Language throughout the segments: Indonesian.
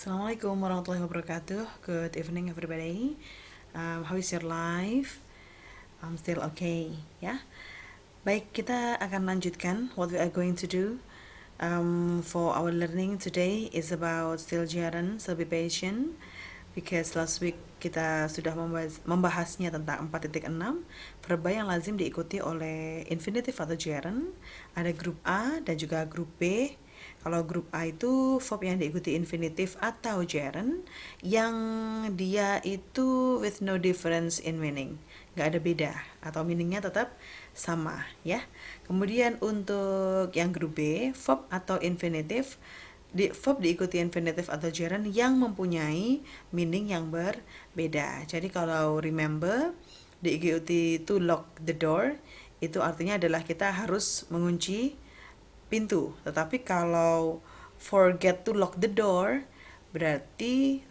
Assalamualaikum warahmatullahi wabarakatuh. Good evening everybody. How is your life? I'm still okay, ya. Baik, kita akan lanjutkan what we are going to do. For our learning today is about still Jaren, so be patient because last week kita sudah membahasnya tentang 4.6 verba yang lazim diikuti oleh infinitive atau gerund. Ada grup A dan juga grup B. Kalau grup A itu verb yang diikuti infinitive atau gerund yang dia itu with no difference in meaning, nggak ada beda atau meaningnya tetap sama, ya. Kemudian untuk yang grup B, verb atau infinitive, verb diikuti infinitive atau gerund yang mempunyai meaning yang berbeda. Jadi kalau remember diikuti to lock the door, itu artinya adalah kita harus mengunci pintu. Tetapi kalau forget to lock the door berarti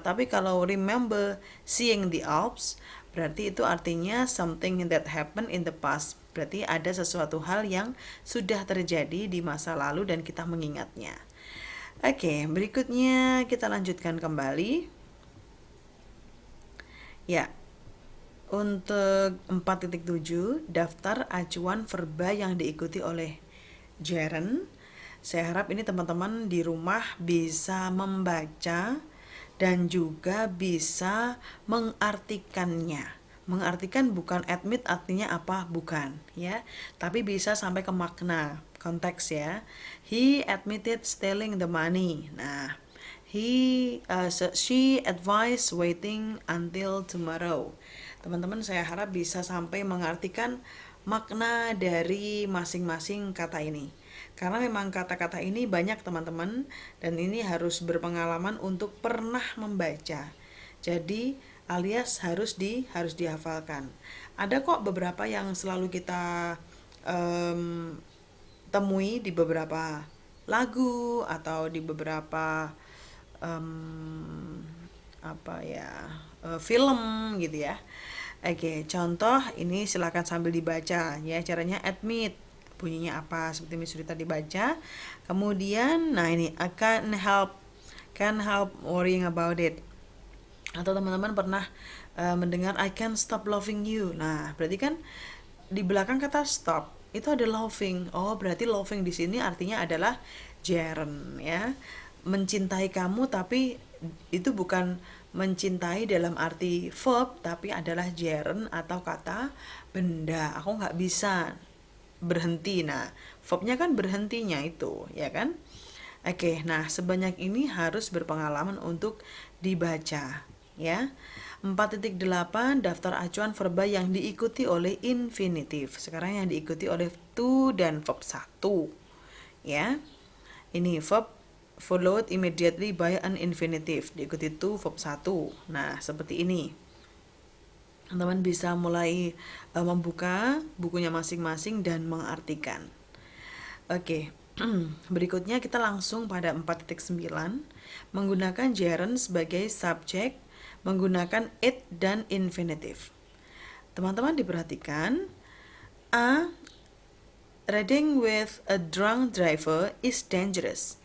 tapi kalau remember seeing the Alps berarti itu artinya something that happened in the past. Berarti ada sesuatu hal yang sudah terjadi di masa lalu dan kita mengingatnya. Oke, berikutnya kita lanjutkan kembali. Ya, untuk 4.7 daftar acuan verba yang diikuti oleh gerund. Saya harap ini teman-teman di rumah bisa membaca dan juga bisa mengartikannya. Mengartikan bukan admit artinya apa, bukan, ya. Tapi bisa sampai ke makna, konteks, ya. He admitted stealing the money. Nah, she advised waiting until tomorrow. Teman-teman saya harap bisa sampai mengartikan makna dari masing-masing kata ini. Karena memang kata-kata ini banyak teman-teman dan ini harus berpengalaman untuk pernah membaca. Jadi alias harus dihafalkan. Ada kok beberapa yang selalu kita temui di beberapa lagu atau di beberapa film gitu ya. Oke, contoh ini silakan sambil dibaca ya. Caranya admit, bunyinya apa seperti Miss Surita dibaca. Kemudian nah ini can't help worrying about it. Atau teman-teman pernah mendengar I can't stop loving you. Nah, berarti kan di belakang kata stop itu ada loving. Oh, berarti loving di sini artinya adalah gerund, ya. Mencintai kamu, tapi itu bukan mencintai dalam arti verb, tapi adalah gerund atau kata benda. Aku nggak bisa berhenti. Nah, verbnya kan berhentinya itu, ya kan? Oke, nah sebanyak ini harus berpengalaman untuk dibaca, ya. 4.8 daftar acuan verba yang diikuti oleh infinitif. Sekarang yang diikuti oleh to dan verb 1, ya. Ini verb followed immediately by an infinitive, diikuti to verb 1. Nah, seperti ini. Teman-teman bisa mulai membuka bukunya masing-masing dan mengartikan. Oke. Berikutnya kita langsung pada 4.9 menggunakan gerund sebagai subjek menggunakan it dan infinitive. Teman-teman diperhatikan, A. Riding with a drunk driver is dangerous.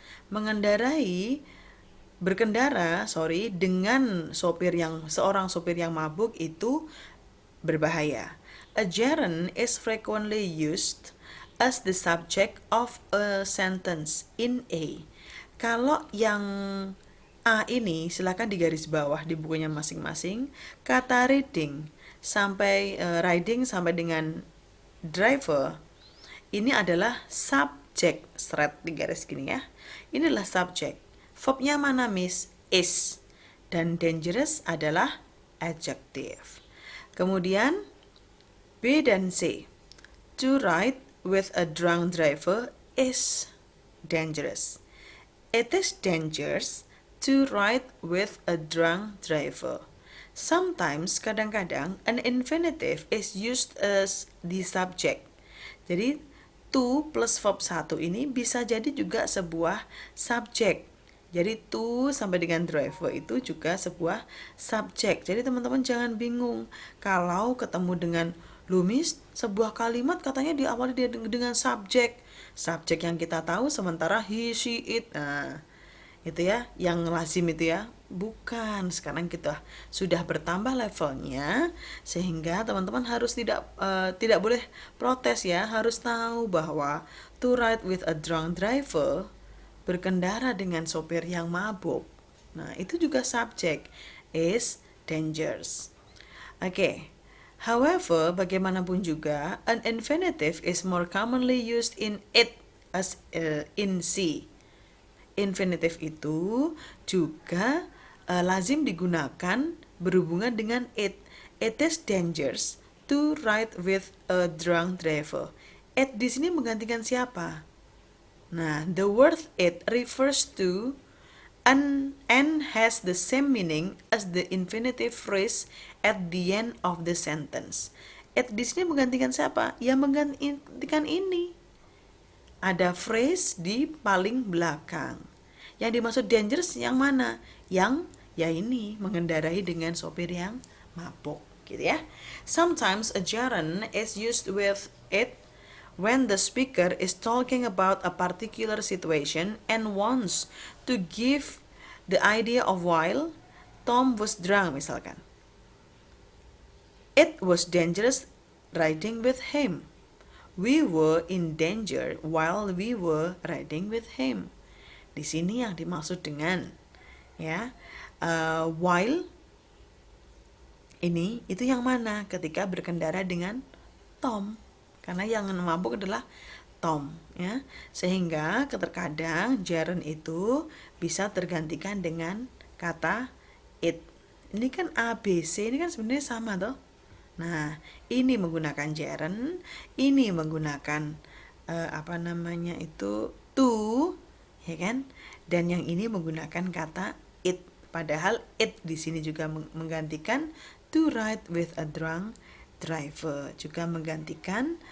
Berkendara dengan seorang sopir yang mabuk itu berbahaya. A gerund is frequently used as the subject of a sentence in A. Kalau yang A ini silakan digaris bawah di bukunya masing-masing. Kata riding sampai dengan driver ini adalah subjek, seret di garis gini ya. Inilah subjek. Verbnya mana, Miss? Is. Dan dangerous adalah adjective. Kemudian B dan C. To ride with a drunk driver is dangerous. It is dangerous to ride with a drunk driver. Sometimes, kadang-kadang, an infinitive is used as the subject. Jadi, to plus verb 1 ini bisa jadi juga sebuah subjek. Jadi, to sampai dengan driver itu juga sebuah subjek. Jadi, teman-teman jangan bingung kalau ketemu dengan Lumis, sebuah kalimat katanya diawali dengan subjek. Subjek yang kita tahu sementara he, she, it. Nah, gitu ya, yang lazim itu ya. Bukan, sekarang kita sudah bertambah levelnya sehingga teman-teman harus tidak boleh protes ya, harus tahu bahwa to ride with a drunk driver, berkendara dengan sopir yang mabuk. Nah, itu juga subjek is dangerous. Oke. However, bagaimanapun juga, an infinitive is more commonly used in it as in see. Infinitive itu juga lazim digunakan berhubungan dengan it. It is dangerous to ride with a drunk driver. It di sini menggantikan siapa? Nah, the word it refers to and has the same meaning as the infinitive phrase at the end of the sentence. It di sini menggantikan siapa? Ya menggantikan ini. Ada phrase di paling belakang. Yang dimaksud dangerous yang mana? Yang ya ini mengendarai dengan sopir yang mabuk, gitu ya. Sometimes a gerund is used with it when the speaker is talking about a particular situation and wants to give the idea of while Tom was drunk misalkan. It was dangerous riding with him. We were in danger while we were riding with him. Di sini yang dimaksud dengan ya while ini itu yang mana ketika berkendara dengan Tom, karena yang mabuk adalah Tom ya, sehingga terkadang gerund itu bisa tergantikan dengan kata it. Ini kan ABC, ini kan sebenarnya sama toh. Nah, ini menggunakan gerund, ini menggunakan to, ya kan? Dan yang ini menggunakan kata it. Padahal it di sini juga menggantikan to ride with a drunk driver, juga menggantikan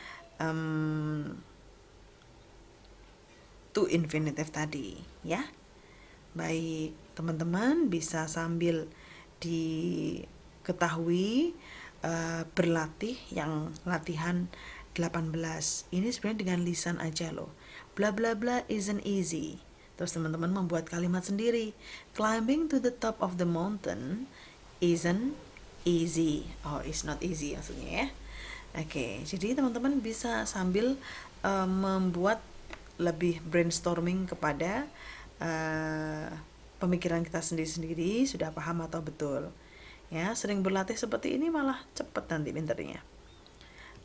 to infinitive tadi, ya. Baik, teman-teman bisa sambil diketahui berlatih yang latihan 18. Ini sebenarnya dengan lisan aja loh. Bla bla bla isn't easy. Terus teman-teman membuat kalimat sendiri. Climbing to the top of the mountain isn't easy. Oh, it's not easy maksudnya ya. Oke, jadi teman-teman bisa sambil membuat lebih brainstorming kepada pemikiran kita sendiri-sendiri, sudah paham atau betul. Ya, sering berlatih seperti ini malah cepat nanti pinternya.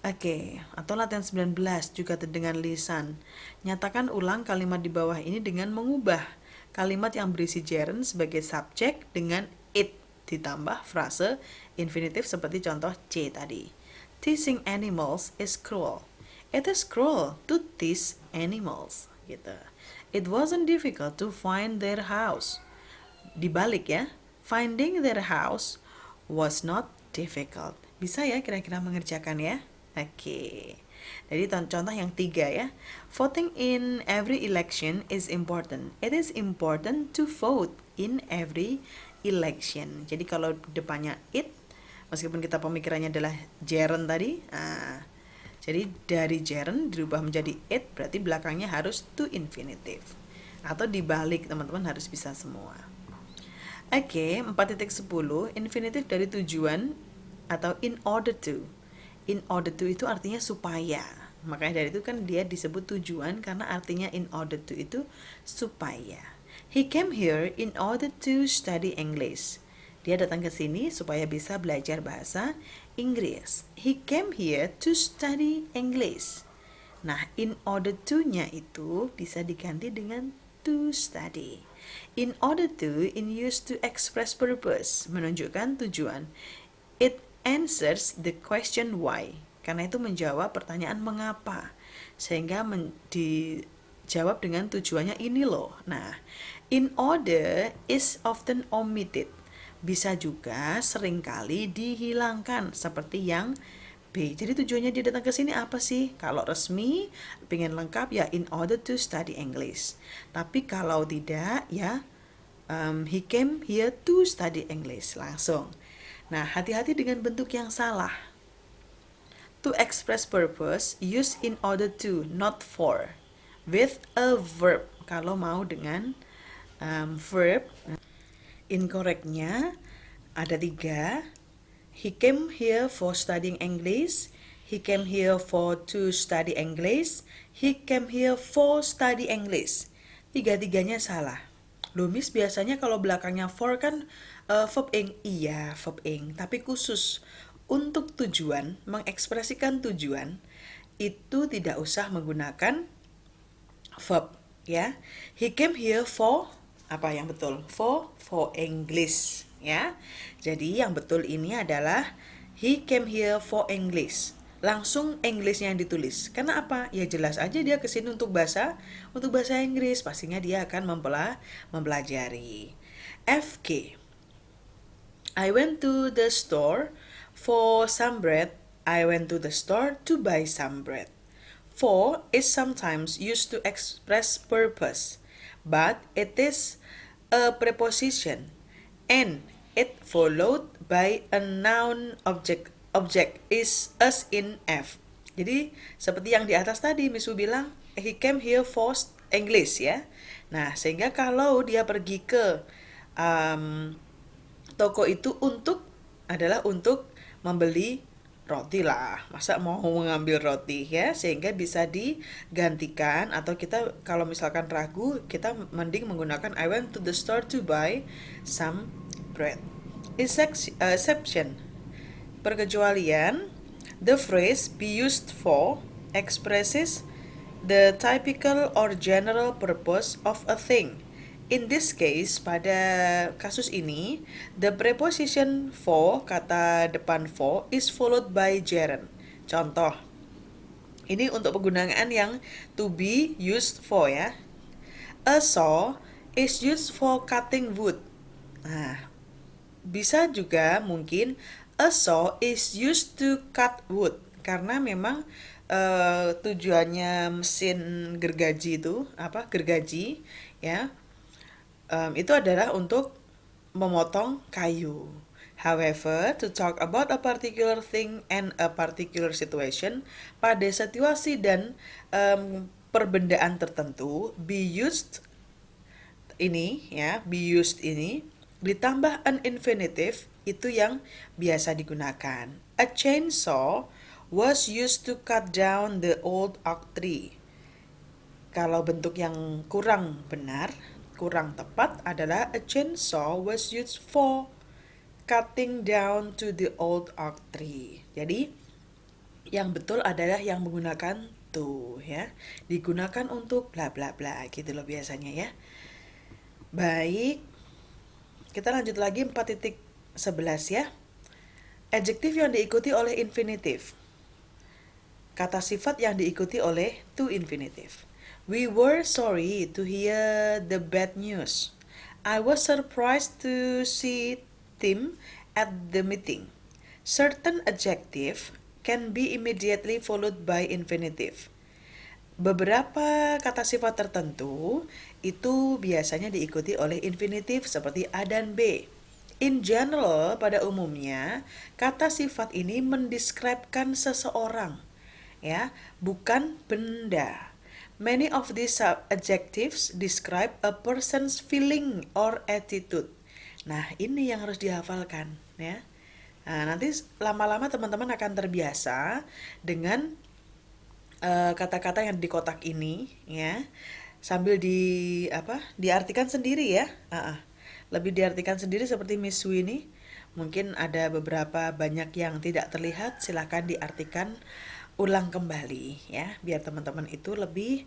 Oke, atau latihan 19 juga dengan lisan. Nyatakan ulang kalimat di bawah ini dengan mengubah kalimat yang berisi gerund sebagai subjek dengan it ditambah frase infinitif seperti contoh C tadi. Teasing animals is cruel. It is cruel to tease animals, gitu. It wasn't difficult to find their house. Dibalik ya, finding their house was not difficult. Bisa ya kira-kira mengerjakan ya? Oke. Jadi contoh yang 3 ya. Voting in every election is important. It is important to vote in every election. Jadi kalau depannya it, meskipun kita pemikirannya adalah gerund tadi, jadi dari gerund dirubah menjadi it, berarti belakangnya harus to infinitive. Atau dibalik, teman-teman harus bisa semua. Oke, 4.10, infinitif dari tujuan atau in order to. In order to itu artinya supaya. Makanya dari itu kan dia disebut tujuan karena artinya in order to itu supaya. He came here in order to study English. Dia datang ke sini supaya bisa belajar bahasa Inggris. He came here to study English. Nah, in order to-nya itu bisa diganti dengan to study. In order to in used to express purpose, menunjukkan tujuan. It answers the question why. Karena itu menjawab pertanyaan mengapa. Sehingga dijawab dengan tujuannya ini loh. Nah, in order is often omitted. Bisa juga seringkali dihilangkan seperti yang B. Jadi tujuannya dia datang ke sini apa sih? Kalau resmi, pengen lengkap ya in order to study English. Tapi kalau tidak ya he came here to study English langsung. Nah, hati-hati dengan bentuk yang salah. To express purpose, use in order to, not for. With a verb, kalau mau dengan verb. Incorrectnya ada 3. He came here for studying English. He came here for to study English. He came here for study English. Tiga-tiganya salah. Loh Miss, biasanya kalau belakangnya for kan verb ing. Iya, verb ing. Tapi khusus untuk tujuan, mengekspresikan tujuan, itu tidak usah menggunakan verb ya. He came here for apa yang betul? For English ya. Jadi yang betul ini adalah he came here for English. Langsung Englishnya yang ditulis. Karena apa? Ya jelas aja dia kesini untuk bahasa Inggris. Pastinya dia akan mempelajari. FK. I went to the store for some bread. I went to the store to buy some bread. For is sometimes used to express purpose, but it is a preposition and it followed by a noun object is as in F. Jadi seperti yang di atas tadi Miss Wu bilang he came here for English ya. Nah sehingga kalau dia pergi ke toko itu adalah untuk membeli roti lah, masa mau mengambil roti ya, sehingga bisa digantikan atau kita kalau misalkan ragu kita mending menggunakan I went to the store to buy some bread. Exception, perkecualian, the phrase be used for expresses the typical or general purpose of a thing. In this case, pada kasus ini, the preposition for, kata depan for, is followed by gerund. Contoh, ini untuk penggunaan yang to be used for ya. A saw is used for cutting wood. Nah, bisa juga mungkin a saw is used to cut wood. Karena memang tujuannya mesin gergaji itu, gergaji ya, itu adalah untuk memotong kayu. However, to talk about a particular thing and a particular situation, pada situasi dan perbendaan tertentu, be used ini ditambah an infinitive itu yang biasa digunakan. A chainsaw was used to cut down the old oak tree. Kalau bentuk yang kurang benar, kurang tepat adalah a chainsaw was used for cutting down to the old oak tree. Jadi yang betul adalah yang menggunakan to ya, digunakan untuk bla bla bla gitu loh biasanya ya. Baik, kita lanjut lagi 4.11 ya. Adjektif yang diikuti oleh infinitive. Kata sifat yang diikuti oleh to infinitive. We were sorry to hear the bad news. I was surprised to see Tim at the meeting. Certain adjective can be immediately followed by infinitive. Beberapa kata sifat tertentu itu biasanya diikuti oleh infinitive seperti A dan B. In general, pada umumnya, kata sifat ini mendeskripsikan seseorang, ya, bukan benda. Many of these adjectives describe a person's feeling or attitude. Nah, ini yang harus dihafalkan, ya. Nah, nanti lama-lama teman-teman akan terbiasa dengan kata-kata yang di kotak ini, ya, sambil diartikan sendiri ya. Lebih diartikan sendiri seperti Miss Wu ini. Mungkin ada beberapa banyak yang tidak terlihat, silakan diartikan ulang kembali ya, biar teman-teman itu lebih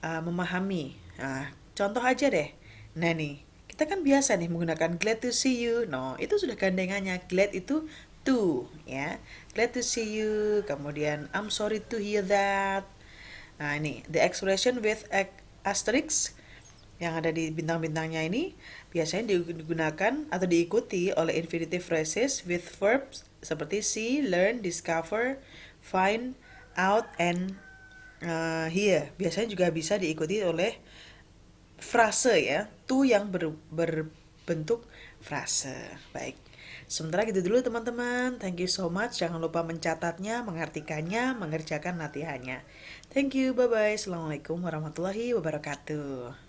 memahami. Nah, contoh aja deh. Nah nih, kita kan biasa nih menggunakan glad to see you. No, itu sudah gandengannya. Glad itu to ya. Glad to see you. Kemudian I'm sorry to hear that. Nah, ini the expression with asterisk yang ada di bintang-bintangnya ini biasanya digunakan atau diikuti oleh infinitive phrases with verbs seperti see, learn, discover, find out, and hear. Biasanya juga bisa diikuti oleh frase ya, to yang berbentuk frase. Baik, sementara gitu dulu teman-teman. Thank you so much. Jangan lupa mencatatnya, mengartikannya, mengerjakan latihannya. Thank you, bye-bye. Assalamualaikum warahmatullahi wabarakatuh.